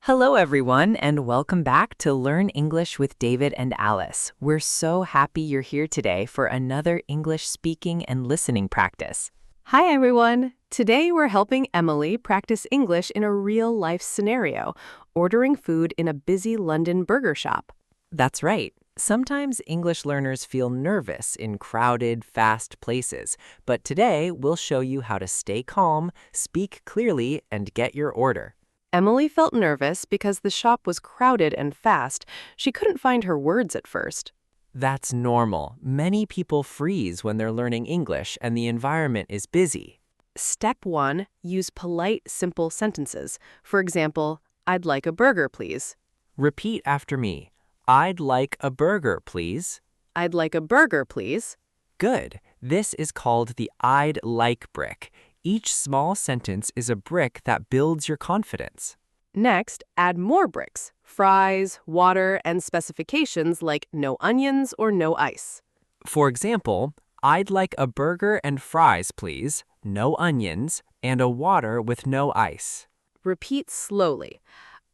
Hello, everyone, and welcome back to Learn English with David and Alice. We're so happy you're here today for another English speaking and listening practice. Hi, everyone. Today we're helping Emily practice English in a real-life scenario, ordering food in a busy London burger shop. That's right. Sometimes English learners feel nervous in crowded, fast places, but today we'll show you how to stay calm, speak clearly, and get your order. Emily felt nervous because the shop was crowded and fast. She couldn't find her words at first. That's normal. Many people freeze when they're learning English and the environment is busy. Step 1. Use polite, simple sentences. For example, I'd like a burger, please. Repeat after me. I'd like a burger, please. I'd like a burger, please. Good. This is called the I'd like brick. Each small sentence is a brick that builds your confidence. Next, add more bricks, fries, water, and specifications like no onions or no ice. For example, I'd like a burger and fries, please, no onions, and a water with no ice. Repeat slowly.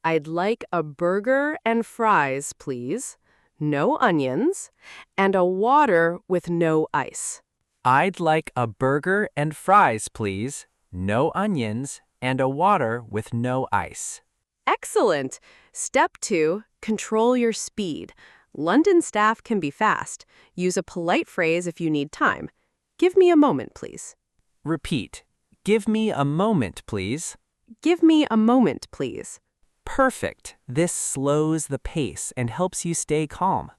I'd like a burger and fries, please, no onions, and a water with no ice. I'd like a burger and fries, please, no onions, and a water with no ice. Excellent! Step 2, control your speed. London staff can be fast. Use a polite phrase if you need time. Give me a moment, please. Repeat. Give me a moment, please. Give me a moment, please. Perfect. This slows the pace and helps you stay calm.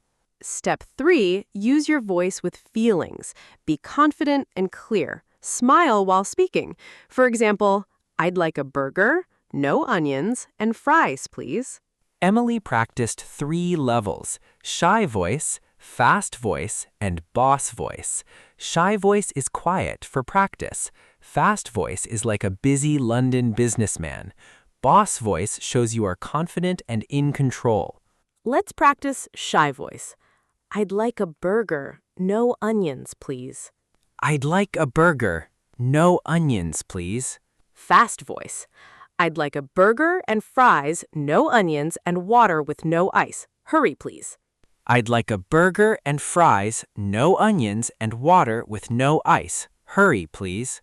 Step 3, use your voice with feelings. Be confident and clear. Smile while speaking. For example, I'd like a burger, no onions, and fries, please. Emily practiced 3 levels: shy voice, fast voice, and boss voice. Shy voice is quiet for practice. Fast voice is like a busy London businessman. Boss voice shows you are confident and in control. Let's practice shy voice. I'd like a burger, no onions, please. I'd like a burger, no onions, please. Fast voice. I'd like a burger and fries, no onions, and water with no ice. Hurry, please. I'd like a burger and fries, no onions, and water with no ice. Hurry, please.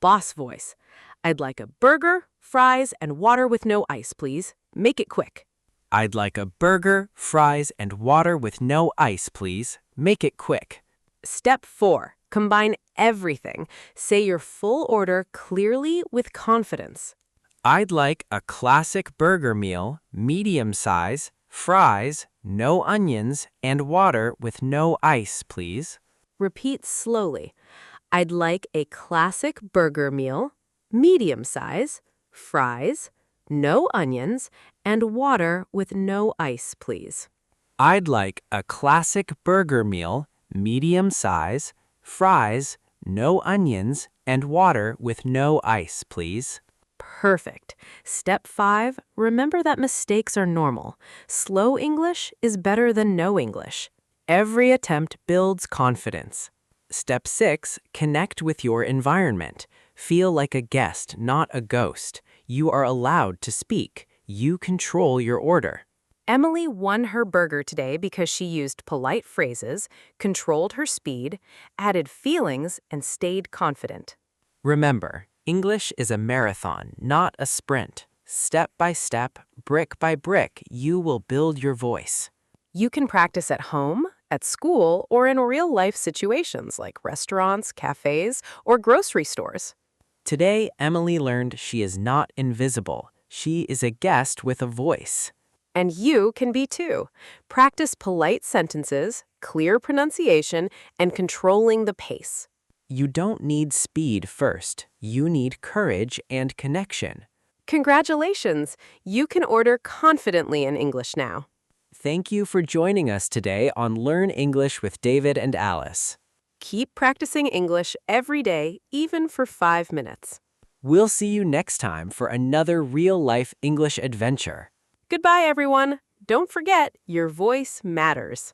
Boss voice. I'd like a burger, fries, and water with no ice, please. Make it quick. I'd like a burger, fries, and water with no ice, please. Make it quick. Step 4. Combine everything. Say your full order clearly with confidence. I'd like a classic burger meal, medium size, fries, no onions, and water with no ice, please. Repeat slowly. I'd like a classic burger meal, medium size, fries, no onions, and water with no ice, please. I'd like a classic burger meal, medium size, fries, no onions, and water with no ice, please. Perfect. Step 5, remember that mistakes are normal. Slow English is better than no English. Every attempt builds confidence. Step 6, connect with your environment. Feel like a guest, not a ghost. You are allowed to speak. You control your order. Emily won her burger today because she used polite phrases, controlled her speed, added feelings, and stayed confident. Remember, English is a marathon, not a sprint. Step by step, brick by brick, you will build your voice. You can practice at home, at school, or in real-life situations like restaurants, cafes, or grocery stores. Today, Emily learned she is not invisible. She is a guest with a voice. And you can be too. Practice polite sentences, clear pronunciation, and controlling the pace. You don't need speed first. You need courage and connection. Congratulations! You can order confidently in English now. Thank you for joining us today on Learn English with David and Alice. Keep practicing English every day, even for 5 minutes. We'll see you next time for another real-life English adventure. Goodbye, everyone. Don't forget, your voice matters.